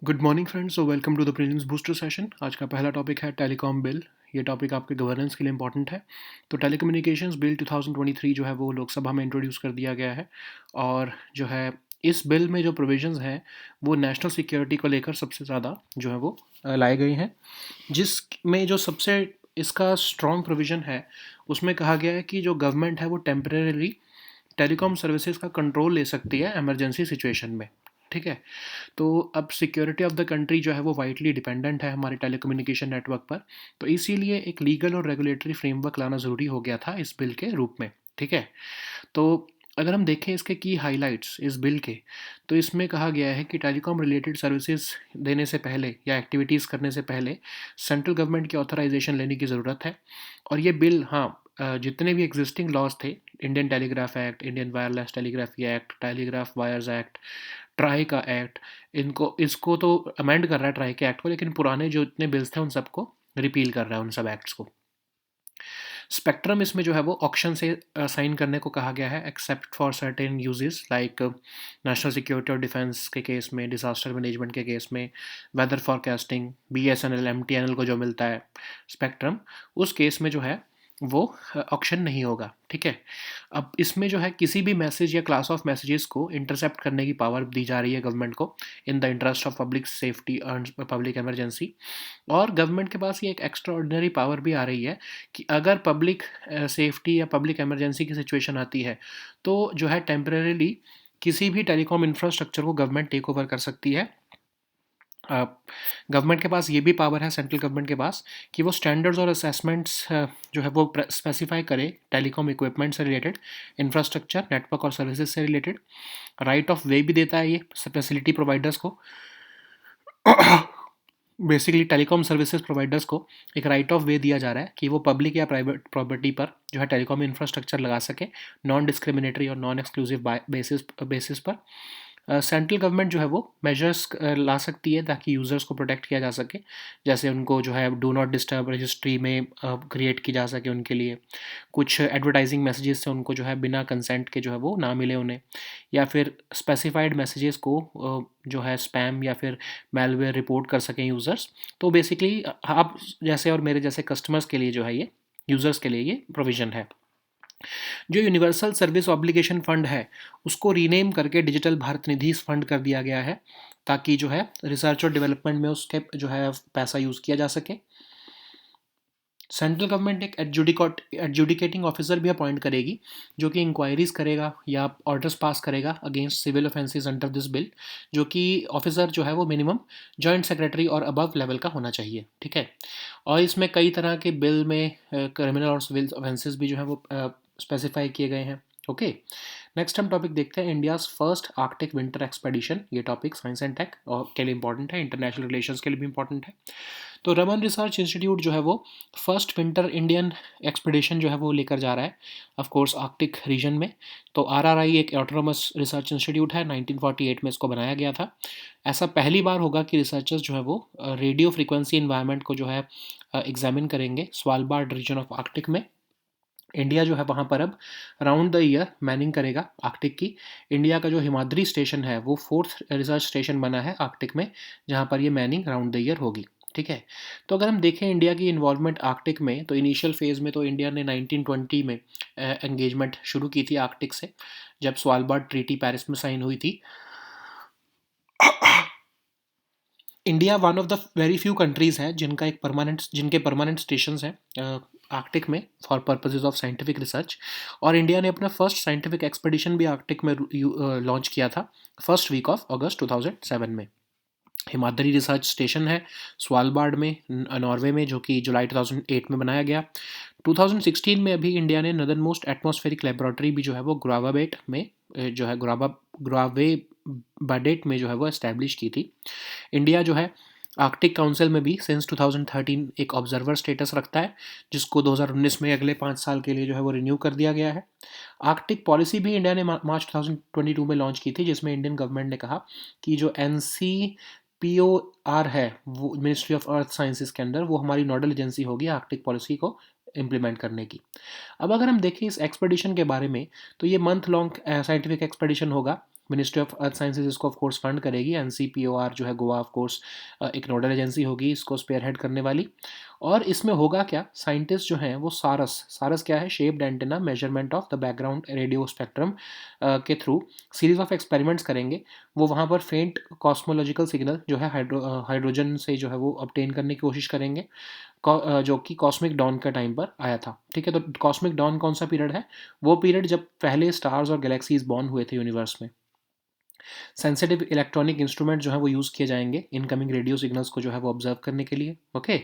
Good morning friends, so welcome to the prelims booster session. आज का पहला topic है टेलीकॉम बिल। ये टॉपिक आपके गवर्नेंस के लिए इंपॉर्टेंट है। तो टेलीकम्युनिकेशंस बिल 2023 जो है वो लोकसभा में इंट्रोड्यूस कर दिया गया है। और जो है इस बिल में जो प्रोविजंस हैं वो नेशनल सिक्योरिटी को लेकर सबसे ज़्यादा जो है वो लाए गए हैं। जिसमें जो सबसे इसका स्ट्रॉन्ग प्रोविज़न है उसमें कहा गया है कि जो गवर्नमेंट है वो टेम्परेरी टेलीकॉम सर्विसेज का कंट्रोल ले सकती है इमरजेंसी सिचुएशन में। ठीक है। तो अब सिक्योरिटी ऑफ द कंट्री जो है वो वाइटली डिपेंडेंट है हमारे टेलीकम्युनिकेशन नेटवर्क पर। तो इसीलिए एक लीगल और रेगुलेटरी फ्रेमवर्क लाना ज़रूरी हो गया था इस बिल के रूप में। ठीक है। तो अगर हम देखें इसके की हाइलाइट्स इस बिल के, तो इसमें कहा गया है कि टेलीकॉम रिलेटेड सर्विसेज देने से पहले या एक्टिविटीज़ करने से पहले सेंट्रल गवर्नमेंट की ऑथराइजेशन लेने की ज़रूरत है। और ये बिल, हाँ, जितने भी एग्जिस्टिंग लॉज थे, Indian telegraph act, Indian wireless telegraphy act, telegraph wires act, try का एक्ट, इनको इसको तो अमेंड कर रहा है ट्राई के एक्ट को, लेकिन पुराने जो इतने बिल्स थे उन सबको रिपील कर रहा है, उन सब एक्ट्स को। स्पेक्ट्रम इसमें जो है वो ऑक्शन से साइन करने को कहा गया है, except for certain uses like national security और डिफेंस के केस में, डिजास्टर मैनेजमेंट के केस में, वेदर फॉरकास्टिंग, बीएसएनएल, एमटीएनएल को जो मिलता है स्पेक्ट्रम, उस केस में जो है वो ऑक्शन नहीं होगा। ठीक है। अब इसमें जो है किसी भी मैसेज या क्लास ऑफ मैसेजेस को इंटरसेप्ट करने की पावर दी जा रही है गवर्नमेंट को in the interest of public safety and public emergency. और गवर्नमेंट के पास ये एक एक्स्ट्रा ऑर्डिनरी पावर भी आ रही है कि अगर पब्लिक सेफ्टी या पब्लिक इमरजेंसी की सिचुएशन आती है तो जो है टेम्परेरीली किसी भी टेलीकॉम इंफ्रास्ट्रक्चर को गवर्नमेंट टेक ओवर कर सकती है। गवर्नमेंट के पास ये भी पावर है, सेंट्रल गवर्नमेंट के पास, कि वो स्टैंडर्ड्स और असेसमेंट्स जो है वो स्पेसिफाई करे टेलीकॉम इक्विपमेंट से रिलेटेड, इंफ्रास्ट्रक्चर, नेटवर्क और सर्विसेज से रिलेटेड। राइट ऑफ वे भी देता है ये फैसिलिटी प्रोवाइडर्स को। बेसिकली टेलीकॉम सर्विसेज प्रोवाइडर्स को एक राइट ऑफ वे दिया जा रहा है कि वो पब्लिक या प्राइवेट प्रॉपर्टी पर जो है टेलीकॉम इंफ्रास्ट्रक्चर लगा सके, नॉन डिस्क्रिमिनेटरी और नॉन एक्सक्लूसिव बेसिस पर। सेंट्रल गवर्नमेंट जो है वो मेजर्स ला सकती है ताकि यूज़र्स को प्रोटेक्ट किया जा सके, जैसे उनको जो है डू नॉट डिस्टर्ब रजिस्ट्री में क्रिएट की जा सके उनके लिए, कुछ एडवर्टाइजिंग मैसेजेस से उनको जो है बिना कंसेंट के जो है वो ना मिले उन्हें, या फिर स्पेसिफाइड मैसेजेस को जो है स्पैम या फिर मेलवेयर रिपोर्ट कर सकें यूज़र्स। तो बेसिकली आप जैसे और मेरे जैसे कस्टमर्स के लिए जो है ये, यूज़र्स के लिए ये प्रोविज़न है। जो यूनिवर्सल सर्विस ऑब्लिगेशन फंड है उसको रीनेम करके डिजिटल भारत निधि फंड कर दिया गया है, ताकि जो है रिसर्च और डेवलपमेंट में उसके जो है पैसा यूज़ किया जा सके। सेंट्रल गवर्नमेंट एक एडजुडिकेटिंग ऑफिसर भी अपॉइंट करेगी जो कि इंक्वायरीज करेगा या ऑर्डर्स पास करेगा against civil offences under this bill, जो कि ऑफिसर जो है वो मिनिमम जॉइंट सेक्रेटरी और अबव लेवल का होना चाहिए। ठीक है। और इसमें कई तरह के बिल में क्रिमिनल और सिविल ऑफेंसेस भी जो है वो स्पेसिफाई किए गए हैं। ओके। नेक्स्ट हम टॉपिक देखते हैं, India's first Arctic winter expedition. ये टॉपिक साइंस एंड टेक और के लिए इंपॉर्टेंट है, इंटरनेशनल रिलेशंस के लिए भी इंपॉर्टेंट है। तो रमन रिसर्च इंस्टीट्यूट जो है वो फर्स्ट विंटर इंडियन एक्सपीडिशन जो है वो लेकर जा रहा है, ऑफ कोर्स आर्कटिक रीजन में। तो आरआरआई एक ऑटोनोमस रिसर्च इंस्टीट्यूट है, 1948 में इसको बनाया गया था। ऐसा पहली बार होगा कि रिसर्चर्स जो है वो रेडियो फ्रिक्वेंसी इन्वायरमेंट को जो है एग्जामिन करेंगे स्वालबार्ड रीजन ऑफ आर्कटिक में। इंडिया जो है वहाँ पर अब राउंड द ईयर मैनिंग करेगा आर्कटिक की। इंडिया का जो हिमाद्री स्टेशन है वो फोर्थ रिसर्च स्टेशन बना है आर्कटिक में, जहाँ पर ये मैनिंग राउंड द ईयर होगी। ठीक है। तो अगर हम देखें इंडिया की इन्वॉल्वमेंट आर्कटिक में, तो इनिशियल फेज़ में तो इंडिया ने 1920 में एंगेजमेंट शुरू की थी आर्कटिक से, जब स्वालबार्ड ट्रीटी पेरिस में साइन हुई थी। India one of the very few countries है जिनके परमानेंट स्टेशन हैं आर्कटिक में for purposes of scientific research. और इंडिया ने अपना फर्स्ट साइंटिफिक एक्सपेडिशन भी आर्कटिक में लॉन्च किया था फर्स्ट वीक ऑफ अगस्त 2007 में। हिमाद्री रिसर्च स्टेशन है स्वालबार्ड में, नॉर्वे में, जो कि जुलाई 2008 में बनाया गया। 2016 में अभी इंडिया ने नदर्न मोस्ट एटमॉस्फेरिक लेबोरेटरी भी जो है वो ग्रावाबेट में जो है ग्रावेबाडेट में जो है वो एस्टैब्लिश की थी। इंडिया जो है आर्कटिक काउंसिल में भी सिंस 2013 एक ऑब्जर्वर स्टेटस रखता है, जिसको 2019 में अगले 5 साल के लिए जो है वो रिन्यू कर दिया गया है। आर्कटिक पॉलिसी भी इंडिया ने मार्च 2022 में लॉन्च की थी, जिसमें इंडियन गवर्नमेंट ने कहा कि जो NCPOR है, वो मिनिस्ट्री ऑफ अर्थ साइंसेज के अंदर, वो हमारी नोडल एजेंसी होगी आर्कटिक पॉलिसी को इम्प्लीमेंट करने की। अब अगर हम देखें इस एक्सपेडिशन के बारे में, तो ये मंथ लॉन्ग साइंटिफिक एक्सपेडिशन होगा मिनिस्ट्री ऑफ अर्थ साइंसेज इसको ऑफ कोर्स फंड करेगी। एनसीपीओआर जो है गोवा ऑफ कोर्स एक नोडल एजेंसी होगी इसको स्पेयरहेड करने वाली। और इसमें होगा क्या, साइंटिस्ट जो हैं वो सारस सारस क्या है, shaped antenna measurement of the background radio spectrum के थ्रू सीरीज ऑफ एक्सपेरिमेंट्स करेंगे। वो वहाँ पर फेंट कॉस्मोलॉजिकल सिग्नल जो है हाइड्रोजन से जो है वो ऑब्टेन करने की कोशिश करेंगे, जो कि कॉस्मिक डॉन के टाइम पर आया था। ठीक है, तो कॉस्मिक डॉन कौन सा पीरियड है, वो पीरियड जब पहले स्टार्स और गैलेक्सीज बॉर्न हुए थे यूनिवर्स में। सेंसिटिव इलेक्ट्रॉनिक इंस्ट्रूमेंट जो है वो यूज़ किए जाएंगे इनकमिंग रेडियो सिग्नल्स को जो है वो ऑब्जर्व करने के लिए। ओके,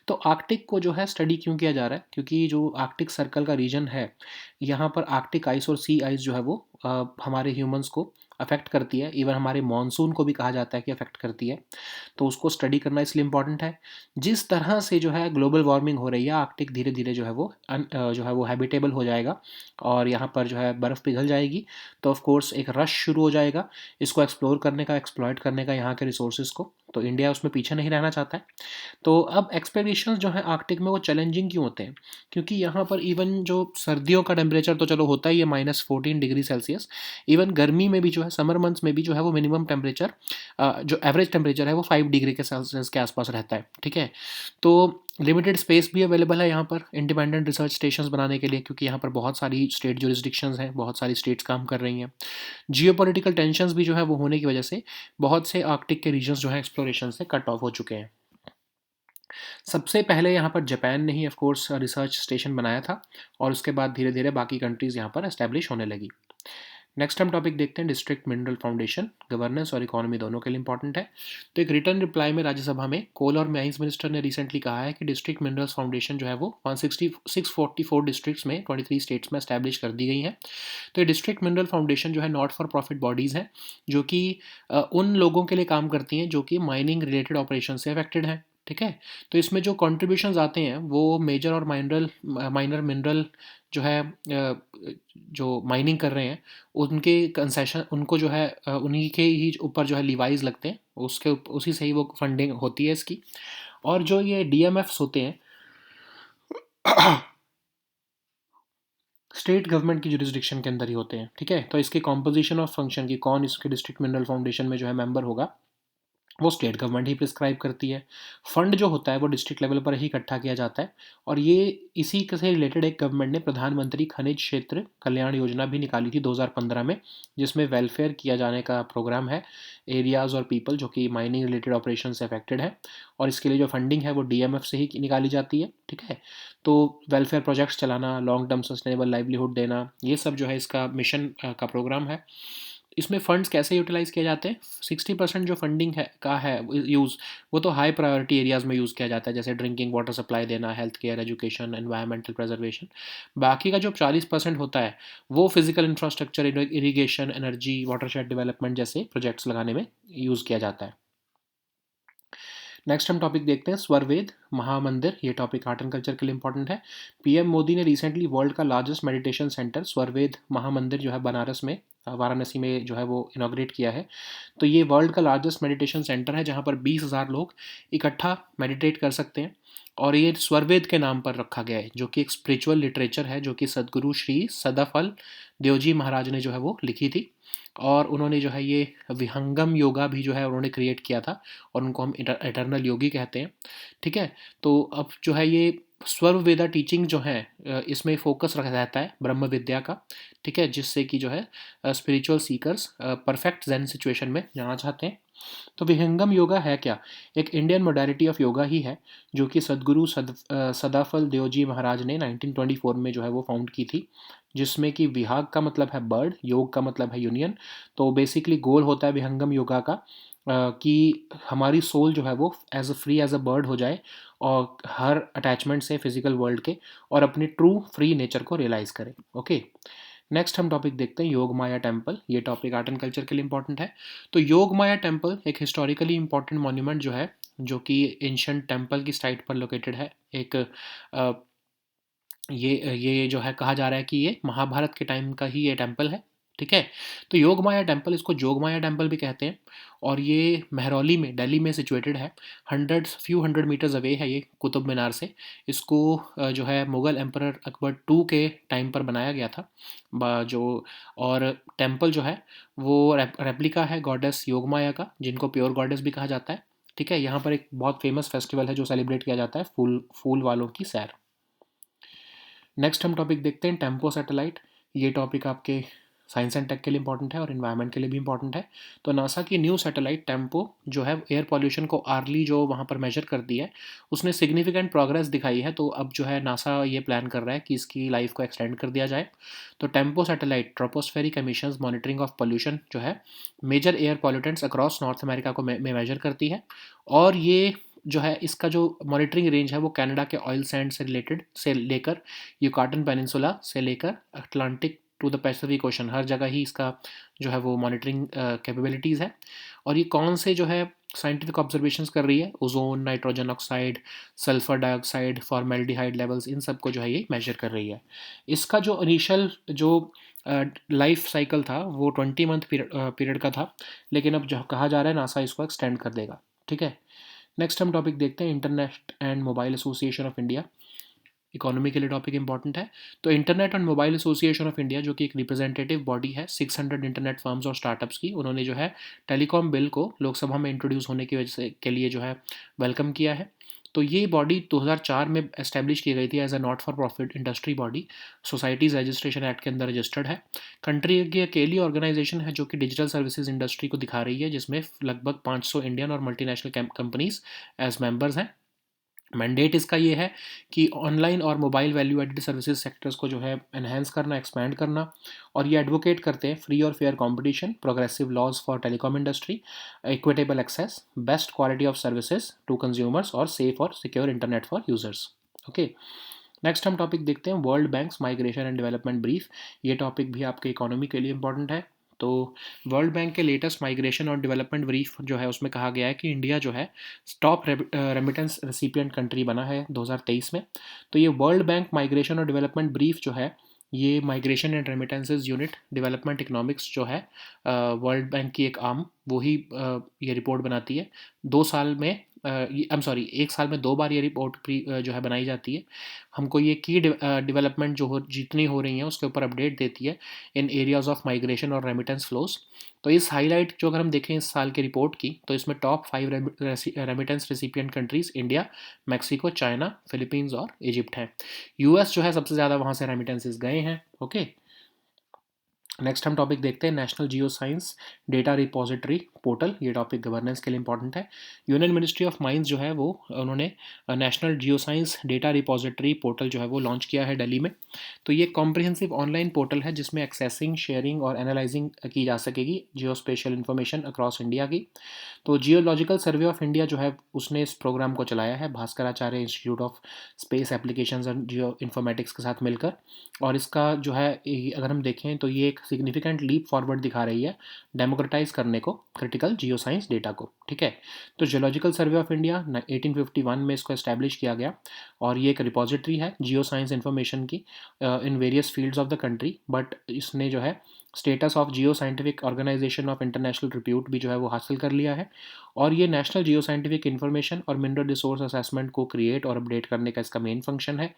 तो आर्कटिक को जो है स्टडी क्यों किया जा रहा है, क्योंकि जो आर्कटिक सर्कल का रीजन है, यहाँ पर आर्कटिक आइस और सी आइस जो है वो हमारे ह्यूमंस को अफेक्ट करती है। इवन हमारे मानसून को भी कहा जाता है कि अफेक्ट करती है, तो उसको स्टडी करना इसलिए इम्पॉर्टेंट है। जिस तरह से जो है ग्लोबल वार्मिंग हो रही है, आर्कटिक धीरे धीरे जो है वो जो है वो हैबिटेबल हो जाएगा और यहाँ पर जो है बर्फ़ पिघल जाएगी, तो ऑफ कोर्स एक रश शुरू हो जाएगा इसको एक्सप्लोर करने का, एक्सप्लॉइट करने का यहाँ के रिसोर्सेज को। तो इंडिया उसमें पीछे नहीं रहना चाहता है। तो अब एक्सपेडिशंस जो है आर्कटिक में वो चैलेंजिंग क्यों होते हैं, क्योंकि यहाँ पर इवन जो सर्दियों का टेम्परेचर तो चलो होता ही है -14 डिग्री सेल्सियस, इवन गर्मी में भी जो है समर मंथ्स में भी जो है वो मिनिमम टेम्परेचर जो एवरेज टेम्परेचर है वो 5 डिग्री के सेल्सियस के आसपास रहता है। ठीक है, तो लिमिटेड स्पेस भी अवेलेबल है यहाँ पर इंडिपेंडेंट रिसर्च स्टेशंस बनाने के लिए, क्योंकि यहाँ पर बहुत सारी स्टेट जुरिस्डिक्शंस हैं, बहुत सारी स्टेट्स काम कर रही हैं। जियोपॉलिटिकल टेंशंस भी जो है वो होने की वजह से बहुत से आर्कटिक के रीजन्स जो है एक्सप्लोरेशन से कट ऑफ हो चुके हैं। सबसे पहले यहाँ पर जापान ने ही ऑफ कोर्स रिसर्च स्टेशन बनाया था और उसके बाद धीरे धीरे बाकी कंट्रीज़ यहाँ पर एस्टेब्लिश होने लगी। नेक्स्ट हम टॉपिक देखते हैं डिस्ट्रिक्ट मिनरल फाउंडेशन। गवर्नेंस और इकोनॉमी दोनों के लिए इंपॉर्टेंट है। तो एक रिटर्न रिप्लाई में राज्यसभा में कोल और माइंस मिनिस्टर ने रिसेंटली कहा है कि डिस्ट्रिक्ट मिनरल्स फाउंडेशन जो है वो 644 डिस्ट्रिक्ट्स में 23 स्टेट्स में एस्टैब्लिश कर दी गई हैं। तो ये डिस्ट्रिक्ट मिनरल फाउंडेशन जो है नॉट फॉर प्रॉफिट बॉडीज़ हैं, जो कि उन लोगों के लिए काम करती हैं जो कि माइनिंग रिलेटेड ऑपरेशन से अफेक्टेड हैं। ठीक है, तो इसमें जो कॉन्ट्रीब्यूशंस आते हैं वो मेजर और माइनर मिनरल जो है जो माइनिंग कर रहे हैं उनके कंसेशन, उनको जो है उन्हीं के ही ऊपर जो है लीवाइज लगते हैं, उसी से ही वो फंडिंग होती है इसकी। और जो ये डीएमएफ्स होते हैं स्टेट गवर्नमेंट की जुरिस्डिक्शन के अंदर ही होते हैं। ठीक है, तो इसके कॉम्पोजिशन ऑफ फंक्शन की कौन इसके डिस्ट्रिक्ट मिनरल फाउंडेशन में जो है मेंबर होगा वो स्टेट गवर्नमेंट ही प्रिस्क्राइब करती है। फंड जो होता है वो डिस्ट्रिक्ट लेवल पर ही इकट्ठा किया जाता है। और ये इसी से रिलेटेड एक गवर्नमेंट ने प्रधानमंत्री खनिज क्षेत्र कल्याण योजना भी निकाली थी 2015 में, जिसमें वेलफेयर किया जाने का प्रोग्राम है एरियाज़ और पीपल जो कि माइनिंग रिलेटेड ऑपरेशन से अफेक्टेड है। और इसके लिए जो फंडिंग है वो डीएमएफ से ही निकाली जाती है। ठीक है, तो वेलफेयर प्रोजेक्ट्स चलाना, लॉन्ग टर्म सस्टेनेबल लाइवलीहुड देना, ये सब जो है इसका मिशन का प्रोग्राम है। इसमें फंड्स कैसे यूटिलाइज़ किए जाते हैं, 60% जो फंडिंग है का है यूज़, वो तो हाई प्रायोरिटी एरियाज़ में यूज़ किया जाता है, जैसे ड्रिंकिंग वाटर सप्लाई देना, health care, education, environmental preservation. बाकी का जो 40% होता है वो physical infrastructure, irrigation, energy, watershed development जैसे प्रोजेक्ट्स लगाने में यूज़ किया जाता है। नेक्स्ट हम टॉपिक देखते हैं स्वरवेद महामंदिर। ये टॉपिक आर्ट एंड कल्चर के लिए इंपॉर्टेंट है। पीएम मोदी ने रिसेंटली वर्ल्ड का largest meditation centre Swarved Mahamandir जो है बनारस में वाराणसी में जो है वो इनाग्रेट किया है। तो ये वर्ल्ड का लार्जेस्ट मेडिटेशन सेंटर है जहाँ पर 20,000 लोग इकट्ठा मेडिटेट कर सकते हैं। और ये स्वरवेद के नाम पर रखा गया है, जो कि एक स्पिरिचुअल लिटरेचर है जो कि सदगुरु श्री सदाफल देवजी महाराज ने जो है वो लिखी थी। और उन्होंने जो है ये विहंगम योगा भी जो है उन्होंने क्रिएट किया था और उनको हम इटर्नल योगी कहते हैं। ठीक है, तो अब जो है ये स्वर वेदा टीचिंग जो है इसमें फोकस रखा रहता है ब्रह्म विद्या का। ठीक है, जिससे कि जो है spiritual seekers perfect Jain situation में जाना चाहते हैं। तो विहंगम योगा है क्या, एक इंडियन मोडालिटी ऑफ योगा ही है जो कि सदगुरु सदाफल देवजी महाराज ने 1924 में जो है वो फाउंड की थी, जिसमें कि विहाग का मतलब है बर्ड, योग का मतलब है यूनियन। तो बेसिकली गोल होता है विहंगम योगा का कि हमारी सोल जो है वो as a free as a bird हो जाए और हर अटैचमेंट से फिजिकल वर्ल्ड के, और अपनी ट्रू फ्री नेचर को रियलाइज़ करें। ओके, नेक्स्ट हम टॉपिक देखते हैं योग माया टेम्पल। ये टॉपिक आर्ट एंड कल्चर के लिए इंपॉर्टेंट है। तो योग माया टेम्पल एक हिस्टोरिकली इंपॉर्टेंट मॉन्यूमेंट जो है, जो कि एंशंट टेम्पल की साइट पर लोकेटेड है। एक ये जो है कहा जा रहा है कि ये महाभारत के टाइम का ही ये टेम्पल है। ठीक है। तो योगमाया टेम्पल, इसको जोगमाया टेम्पल भी कहते हैं, और ये महरौली में, दिल्ली में सिचुएटेड है। फ्यू हंड्रेड मीटर्स अवे है ये कुतुब मीनार से। इसको जो है मुग़ल एम्परर अकबर टू के टाइम पर बनाया गया था। जो और टेम्पल जो है वो रेप्लिका है गॉडेस योगमाया का, जिनको प्योर गॉडेस भी कहा जाता है। ठीक है, यहाँ पर एक बहुत फेमस फेस्टिवल है जो सेलिब्रेट किया जाता है, फूल फूल वालों की सैर। नेक्स्ट हम टॉपिक देखते हैं टेम्पो सैटेलाइट। ये टॉपिक आपके साइंस एंड टेक के लिए इंपॉर्टेंट है और इन्वायरमेंट के लिए भी इंपॉर्टेंट है। तो नासा की न्यू सैटेलाइट टेम्पो जो है एयर पॉल्यूशन को आर्ली जो वहाँ पर मेजर करती है, उसने सिग्निफिकेंट प्रोग्रेस दिखाई है। तो अब जो है नासा ये प्लान कर रहा है कि इसकी लाइफ को एक्सटेंड कर दिया जाए। तो TEMPO satellite tropospheric emissions monitoring of pollution जो है major air pollutants across North America को में मेजर करती है। और ये जो है इसका जो मॉनिटरिंग रेंज है वो कनाडा के ऑयल सैंड से रिलेटेड से लेकर युकाटन पेनिनसुला से लेकर Atlantic to the Pacific ocean, हर जगह ही इसका जो है वो मॉनिटरिंग कैपेबिलिटीज़ है। और ये कौन से जो है साइंटिफिक ऑब्जर्वेशंस कर रही है, ozone, nitrogen oxide, sulphur dioxide, formaldehyde levels, इन सब को जो है ये मेजर कर रही है। इसका जो इनिशियल जो लाइफ साइकिल था वो 20 मंथ पीरियड का था, लेकिन अब जो कहा जा रहा है नासा इसको एक्सटेंड कर देगा। ठीक है। नेक्स्ट हम टॉपिक देखते हैं internet and mobile association of India. Economy के लिए टॉपिक इंपॉर्टेंट है। तो internet and mobile association of India, जो कि एक रिप्रेजेंटेटिव बॉडी है 600 इंटरनेट फर्म्स और स्टार्टअप्स की, उन्होंने जो है टेलीकॉम बिल को लोकसभा में इंट्रोड्यूस होने की वजह से के लिए जो है वेलकम किया है। तो ये बॉडी 2004 में एस्टेब्लिश की गई थी as a not for profit industry body, societies registration act के अंदर रजिस्टर्ड है। कंट्री की अकेली ऑर्गेनाइजेशन है जो कि डिजिटल सर्विसेज इंडस्ट्री को दिखा रही है, जिसमें लगभग 500 इंडियन और मल्टीनेशनल कंपनीज एज मेंबर्स हैं। मैंडेट इसका ये है कि ऑनलाइन और mobile value added services sectors को जो है एनहेंस करना, एक्सपैंड करना। और ये एडवोकेट करते हैं फ्री और fair competition, progressive laws for telecom industry, equitable access, best quality of services to consumers और सेफ और secure internet for users. Okay. Next हम टॉपिक देखते हैं World Bank's migration and development brief. ये topic भी आपके economy के लिए इंपॉर्टेंट है। तो वर्ल्ड बैंक के लेटेस्ट माइग्रेशन और डेवलपमेंट ब्रीफ जो है उसमें कहा गया है कि इंडिया जो है टॉप रेमिटेंस रेसिपिएंट कंट्री बना है 2023 में। तो ये वर्ल्ड बैंक माइग्रेशन और डेवलपमेंट ब्रीफ जो है, ये migration and remittances unit development economics जो है वर्ल्ड बैंक की एक आर्म, वही ये रिपोर्ट बनाती है। 2 साल में आई एम सॉरी 1 साल में 2 बार ये रिपोर्ट जो है बनाई जाती है। हमको ये की डेवलपमेंट जो हो जितनी हो रही हैं उसके ऊपर अपडेट देती है इन एरियाज ऑफ माइग्रेशन और रेमिटेंस फ्लोज। तो इस हाईलाइट जो अगर हम देखें इस साल के रिपोर्ट की, तो इसमें top 5 remittance recipient countries India, Mexico, China, Philippines और इजिप्ट हैं। यूएस जो है सबसे ज़्यादा वहाँ से रेमिटेंसेस गए हैं। ओके। नेक्स्ट हम टॉपिक देखते हैं national geo science data repository portal. ये टॉपिक गवर्नेंस के लिए इंपॉर्टेंट है। यूनियन मिनिस्ट्री ऑफ माइंस जो है वो उन्होंने national geo science data repository portal जो है वो लॉन्च किया है दिल्ली में। तो ये कॉम्प्रिहेंसिव ऑनलाइन पोर्टल है जिसमें एक्सेसिंग, शेयरिंग और एनालाइजिंग की जा सकेगी जियो स्पेशल इन्फॉर्मेशन अक्रॉस इंडिया की। तो जियोलॉजिकल सर्वे ऑफ इंडिया जो है उसने इस प्रोग्राम को चलाया है Bhaskaracharya institute of space applications and geo informatics के साथ मिलकर। और इसका जो है अगर हम देखें तो ये एक सिग्निफिकेंट लीप फॉरवर्ड दिखा रही है डेमोक्रेटाइज करने को क्रिटिकल जियो साइंस डेटा को। ठीक है। तो जियोलॉजिकल सर्वे ऑफ इंडिया 1851 में इसको एस्टैब्लिश किया गया, और ये एक रिपोजिटरी है जियो साइंस इन्फॉर्मेशन की in various fields of the country. But इसने जो है status of geoscientific organisation of international repute भी जो है वो हासिल कर लिया है। और ये नेशनल जियो साइंटिफिक इन्फॉर्मेशन और मिनरल रिसोर्स असेसमेंट को क्रिएट और अपडेट करने का इसका मेन फंक्शन है।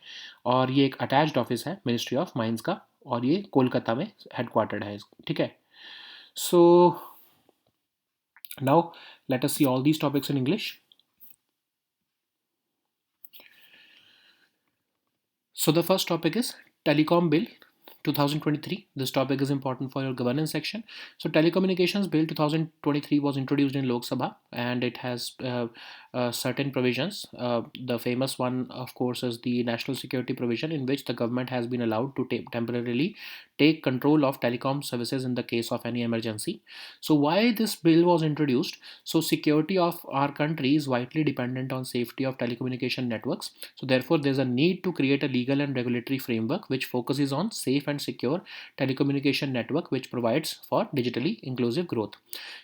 और ये एक अटैच्ड ऑफिस है मिनिस्ट्री ऑफ माइंस का, और ये कोलकाता में हेडक्वार्टर्ड है। ठीक है। So now let us see all these topics in English. So the first topic is Telecom Bill 2023. This topic is important for your governance section. So Telecommunications Bill 2023 was introduced in Lok Sabha, and it has certain provisions. The famous one, of course, is the national security provision, in which the government has been allowed to temporarily take control of telecom services in the case of any emergency. So why this bill was introduced? So security of our country is vitally dependent on safety of telecommunication networks. So therefore there's a need to create a legal and regulatory framework which focuses on safe and and secure telecommunication network which provides for digitally inclusive growth.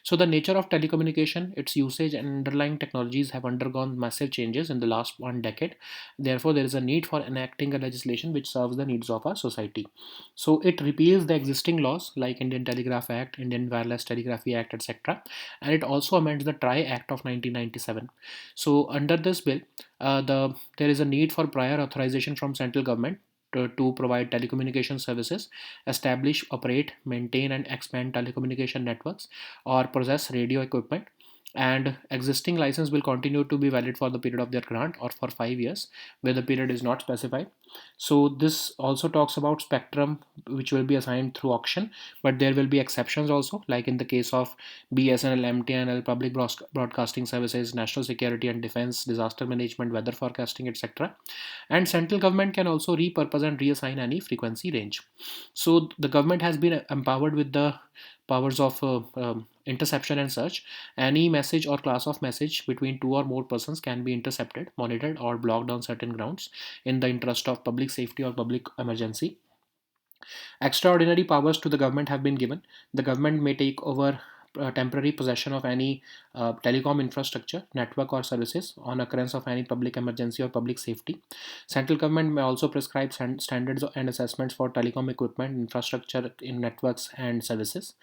So the nature of telecommunication, its usage and underlying technologies have undergone massive changes in the last 1 decade. Therefore, there is a need for enacting a legislation which serves the needs of our society. So it repeals the existing laws like Indian Telegraph Act, Indian Wireless Telegraphy Act, etc. And it also amends the TRI Act of 1997. So under this bill, there is a need for prior authorization from central government to provide telecommunication services, establish, operate, maintain, and expand telecommunication networks, or possess radio equipment. And existing license will continue to be valid for the period of their grant or for 5 years, where the period is not specified. So this also talks about spectrum, which will be assigned through auction, but there will be exceptions also, like in the case of BSNL, MTNL, public broadcasting services, national security and defense, disaster management, weather forecasting, etc. And central government can also repurpose and reassign any frequency range. So the government has been empowered with the powers of interception and search. Any message or class of message between two or more persons can be intercepted, monitored, or blocked on certain grounds in the interest of public safety or public emergency. Extraordinary powers to the government have been given. The government may take over temporary possession of any telecom infrastructure, network, or services on occurrence of any public emergency or public safety. Central government may also prescribe standards and assessments for telecom equipment, infrastructure in networks and services.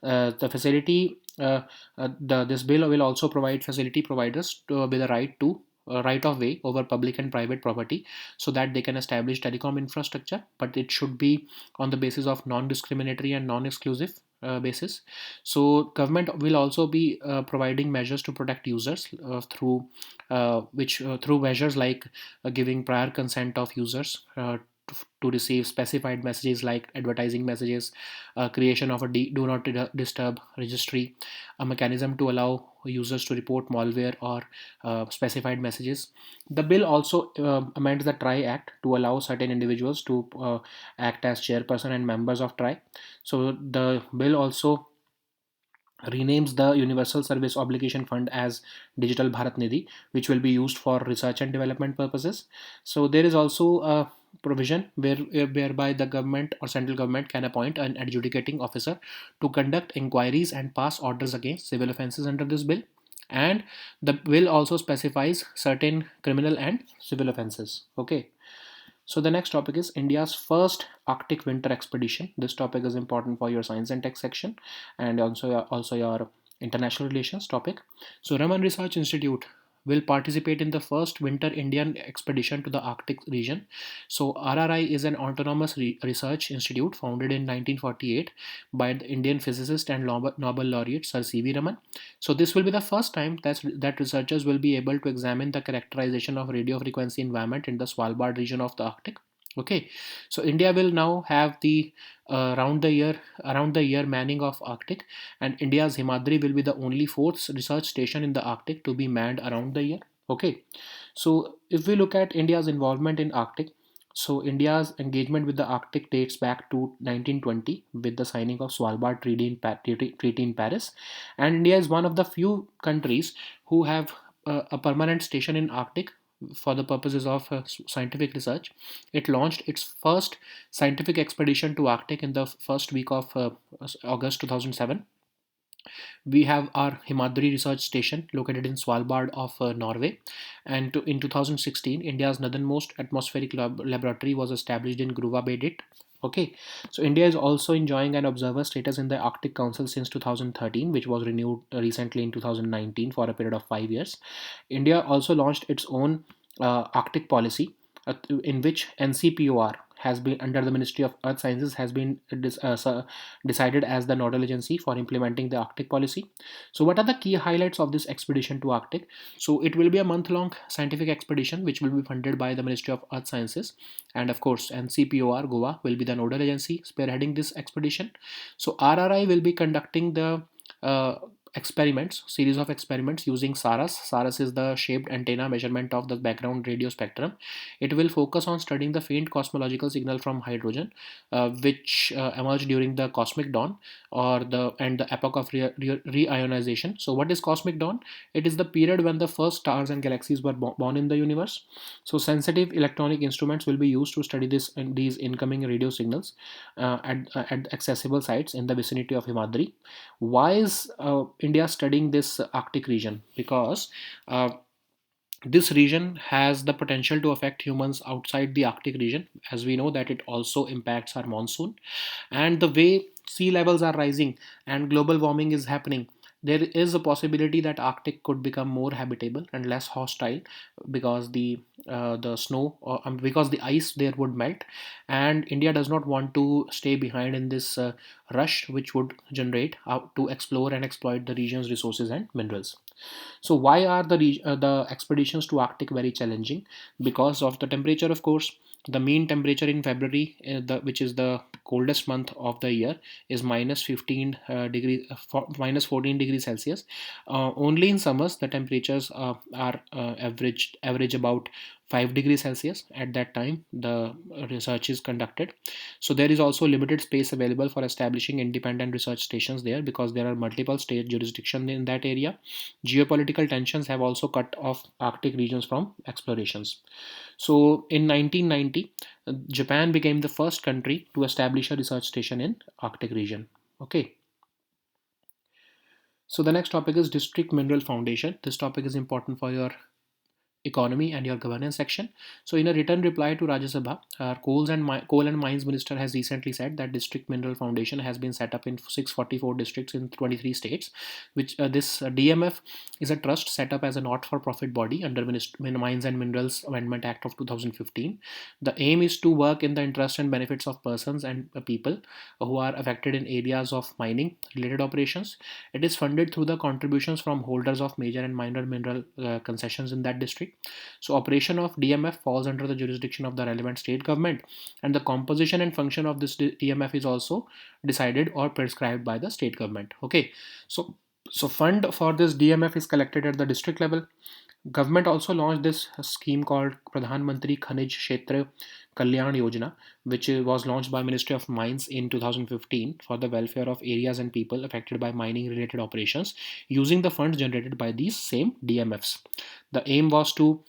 The facility, this bill will also provide facility providers with the right to right of way over public and private property so that they can establish telecom infrastructure, but it should be on the basis of non-discriminatory and non-exclusive basis. So government will also be providing measures to protect users through measures like giving prior consent of users to receive specified messages like advertising messages, creation of a do not disturb registry, a mechanism to allow users to report malware or specified messages. The bill also amends the TRI Act to allow certain individuals to act as chairperson and members of TRI. So the bill also renames the Universal Service Obligation Fund as Digital Bharat Nidhi, which will be used for research and development purposes. So there is also a provision whereby the government or central government can appoint an adjudicating officer to conduct inquiries and pass orders against civil offences under this bill. And the bill also specifies certain criminal and civil offences. Okay. So the next topic is India's first Arctic winter expedition. This topic is important for your science and tech section and also your international relations topic. So Raman Research Institute will participate in the first winter Indian expedition to the Arctic region. So RRI is an autonomous research institute founded in 1948 by the Indian physicist and Nobel laureate Sir C.V. Raman. So this will be the first time that researchers will be able to examine the characterization of radio frequency environment in the Svalbard region of the Arctic. Okay, so India will now have the around the year manning of Arctic, and India's Himadri will be the only fourth research station in the Arctic to be manned around the year. Okay, so if we look at India's involvement in Arctic, so India's engagement with the Arctic dates back to 1920 with the signing of Svalbard Treaty in Paris, and India is one of the few countries who have a permanent station in Arctic for the purposes of scientific research. It launched its first scientific expedition to Arctic in the first week of August 2007. We have our Himadri Research Station located in Svalbard of Norway. And in 2016, India's northernmost atmospheric laboratory was established in Gruva Bay. Okay, so India is also enjoying an observer status in the Arctic Council since 2013, which was renewed recently in 2019 for a period of 5 years. India also launched its own Arctic policy, in which NCPOR has been under the Ministry of Earth Sciences has been decided as the nodal agency for implementing the Arctic policy. So what are the key highlights of this expedition to Arctic? So it will be a month-long scientific expedition which will be funded by the Ministry of Earth Sciences, and of course NCPOR Goa will be the nodal agency spearheading this expedition. So RRI will be conducting the series of experiments using SARAS. SARAS is the shaped antenna measurement of the background radio spectrum. It will focus on studying the faint cosmological signal from hydrogen, which emerged during the cosmic dawn or the epoch of reionization. So, what is cosmic dawn? It is the period when the first stars and galaxies were born in the universe. So, sensitive electronic instruments will be used to study these incoming radio signals at accessible sites in the vicinity of Himadri. Why is India studying this Arctic region? Because this region has the potential to affect humans outside the Arctic region, as we know that it also impacts our monsoon. And the way sea levels are rising and global warming is happening, there is a possibility that Arctic could become more habitable and less hostile because the snow because the ice there would melt, and India does not want to stay behind in this rush which would generate out to explore and exploit the region's resources and minerals. So why are the expeditions to Arctic very challenging? Because of the temperature, of course. The mean temperature in February, which is the coldest month of the year, is minus 15 minus 14 degrees Celsius. Only in summers the temperatures are average about 5 degrees Celsius. At that time, the research is conducted. So there is also limited space available for establishing independent research stations there because there are multiple state jurisdictions in that area. Geopolitical tensions have also cut off Arctic regions from explorations. So in 1990, Japan became the first country to establish a research station in Arctic region. Okay. So the next topic is District Mineral Foundation. This topic is important for your economy and your governance section. So in a written reply to Rajya Sabha, Coal and Mines Minister has recently said that District Mineral Foundation has been set up in 644 districts in 23 states, which this DMF is a trust set up as a not-for-profit body under Mines and Minerals Amendment Act of 2015. The aim is to work in the interest and benefits of persons and people who are affected in areas of mining related operations. It is funded through the contributions from holders of major and minor mineral concessions in that district. So operation of DMF falls under the jurisdiction of the relevant state government, and the composition and function of this DMF is also decided or prescribed by the state government. Okay, so fund for this DMF is collected at the district level. Government also launched this scheme called Pradhan Mantri Khanij Kshetra Kalyan Yojana, which was launched by Ministry of Mines in 2015 for the welfare of areas and people affected by mining related operations using the funds generated by these same DMFs. The aim was to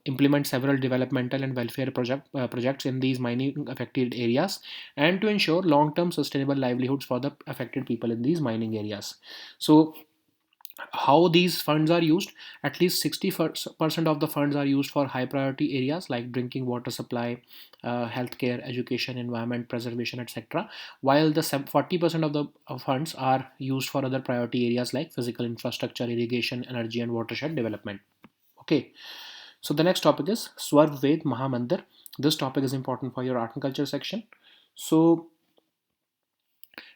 implement several developmental and welfare projects in these mining affected areas and to ensure long-term sustainable livelihoods for the affected people in these mining areas. So how these funds are used: at least 60% of the funds are used for high priority areas like drinking water supply, healthcare, education, environment preservation, etc., while the 40% of the funds are used for other priority areas like physical infrastructure, irrigation, energy, and watershed development. Okay, so the next topic is Swarvved Mahamandir. This topic is important for your art and culture section. So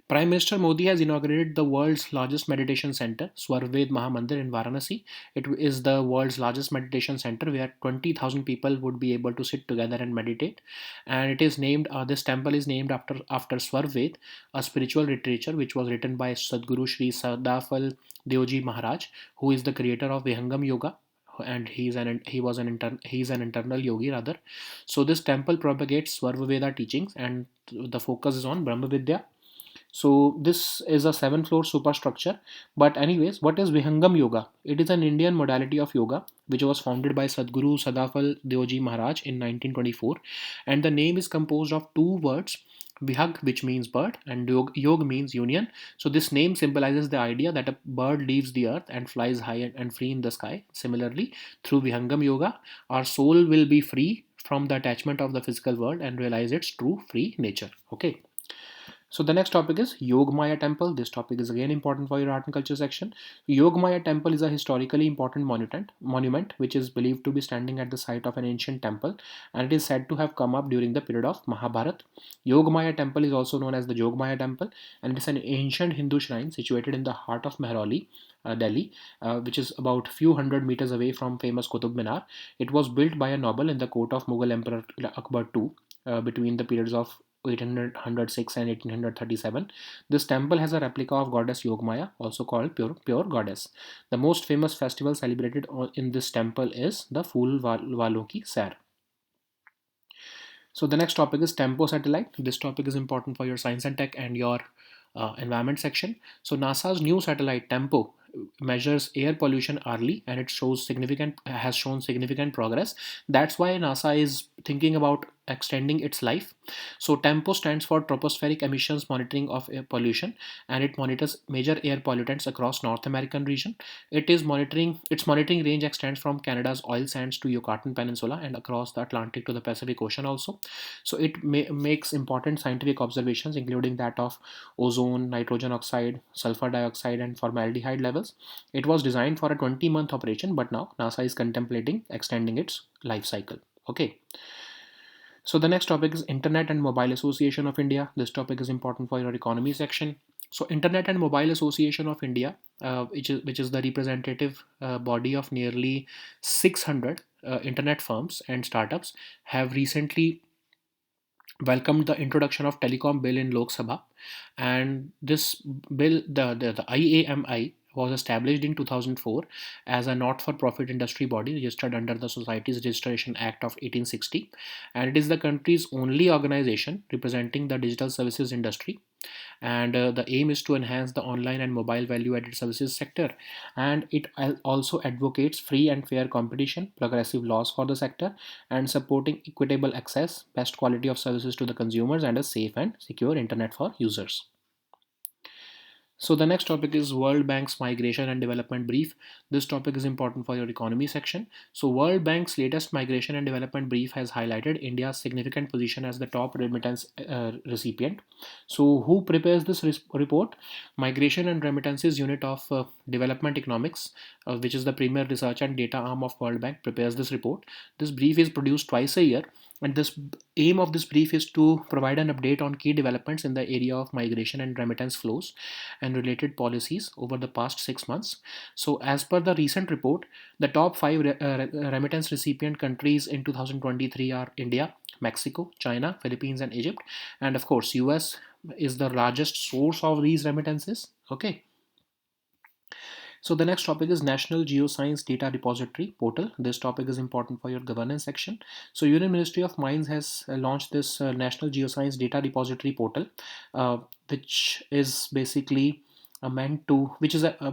Prime Minister Modi has inaugurated the world's largest meditation center, Swarvved Mahamandir in Varanasi. It is the world's largest meditation center where 20,000 people would be able to sit together and meditate. And it is named, this temple is named after Swarvved, a spiritual literature which was written by Sadguru Sri Sadafal Deoji Maharaj, who is the creator of Vihangam Yoga, and he's an internal yogi rather. So this temple propagates Swarvveda teachings, and the focus is on Brahma Vidya. So this is a 7-floor superstructure. But anyways, what is Vihangam Yoga? It is an Indian modality of yoga which was founded by Sadguru Sadafal Deoji Maharaj in 1924, and the name is composed of two words. Vihag, which means bird, and yog means union. So this name symbolizes the idea that a bird leaves the earth and flies high and free in the sky. Similarly, through Vihangam Yoga, our soul will be free from the attachment of the physical world and realize its true free nature. Okay. So the next topic is Yogmaya Temple. This topic is again important for your art and culture section. Yogmaya Temple is a historically important monument which is believed to be standing at the site of an ancient temple, and it is said to have come up during the period of Mahabharat. Yogmaya Temple is also known as the Jogmaya Temple, and it is an ancient Hindu shrine situated in the heart of Mehrauli, Delhi, which is about few hundred meters away from famous Qutub Minar. It was built by a noble in the court of Mughal Emperor Akbar II between the periods of 1806 and 1837. This temple has a replica of goddess Yogmaya, also called pure goddess. The most famous festival celebrated in this temple is the Phul Walon ki Sair. So the next topic is Tempo satellite. This topic is important for your science and tech and your environment section. So NASA's new satellite Tempo measures air pollution hourly, and it has shown significant progress. That's why NASA is thinking about extending its life. So TEMPO stands for Tropospheric Emissions Monitoring of Air Pollution, and it monitors major air pollutants across North American region. Its monitoring range extends from Canada's oil sands to Yucatan Peninsula and across the Atlantic to the Pacific Ocean also. So it makes important scientific observations, including that of ozone, nitrogen oxide, sulfur dioxide, and formaldehyde levels. It was designed for a 20-month operation, but now NASA is contemplating extending its life cycle. Okay. So the next topic is Internet and Mobile Association of India. This topic is important for your economy section. So Internet and Mobile Association of India, which is the representative body of nearly 600 internet firms and startups, have recently welcomed the introduction of telecom bill in Lok Sabha, and this bill, the IAMI, was established in 2004 as a not-for-profit industry body registered under the Societies Registration Act of 1860, and it is the country's only organization representing the digital services industry. And the aim is to enhance the online and mobile value-added services sector, and it also advocates free and fair competition, progressive laws for the sector, and supporting equitable access, best quality of services to the consumers, and a safe and secure internet for users. So the next topic is World Bank's Migration and Development Brief. This topic is important for your economy section. So World Bank's latest Migration and Development Brief has highlighted India's significant position as the top remittance recipient. So who prepares this report? Migration and Remittances Unit of Development Economics, which is the premier research and data arm of World Bank, prepares this report. This brief is produced twice a year, and this aim of this brief is to provide an update on key developments in the area of migration and remittance flows and related policies over the past 6 months. So, as per the recent report, the top five remittance recipient countries in 2023 are India, Mexico, China, Philippines, and Egypt. And of course, US is the largest source of these remittances. Okay. So the next topic is National Geoscience Data Repository Portal. This topic is important for your governance section. So Union Ministry of Mines has launched this National Geoscience Data Repository Portal, which is basically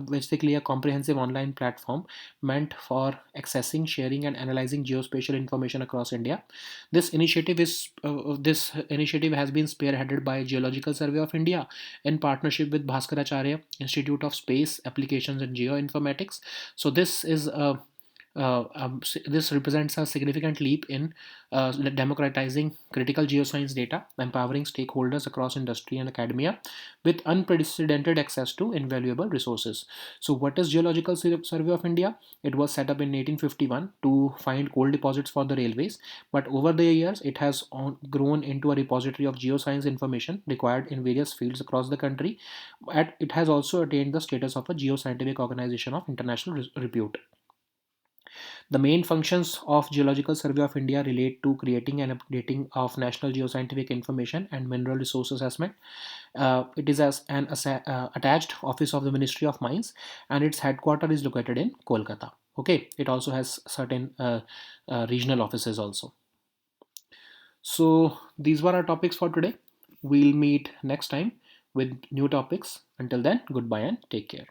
basically a comprehensive online platform meant for accessing, sharing, and analyzing geospatial information across India. This initiative has been spearheaded by Geological Survey of India in partnership with Bhaskaracharya Institute of Space Applications and Geoinformatics. So this represents a significant leap in democratizing critical geoscience data, empowering stakeholders across industry and academia with unprecedented access to invaluable resources. So, what is Geological Survey of India? It was set up in 1851 to find coal deposits for the railways, but over the years, it has grown into a repository of geoscience information required in various fields across the country. And it has also attained the status of a geoscientific organization of international repute. The main functions of Geological Survey of India relate to creating and updating of national geoscientific information and mineral resource assessment. It is as an attached office of the Ministry of Mines, and its headquarters is located in Kolkata. Okay, it also has certain regional offices also. So these were our topics for today. We'll meet next time with new topics. Until then, goodbye and take care.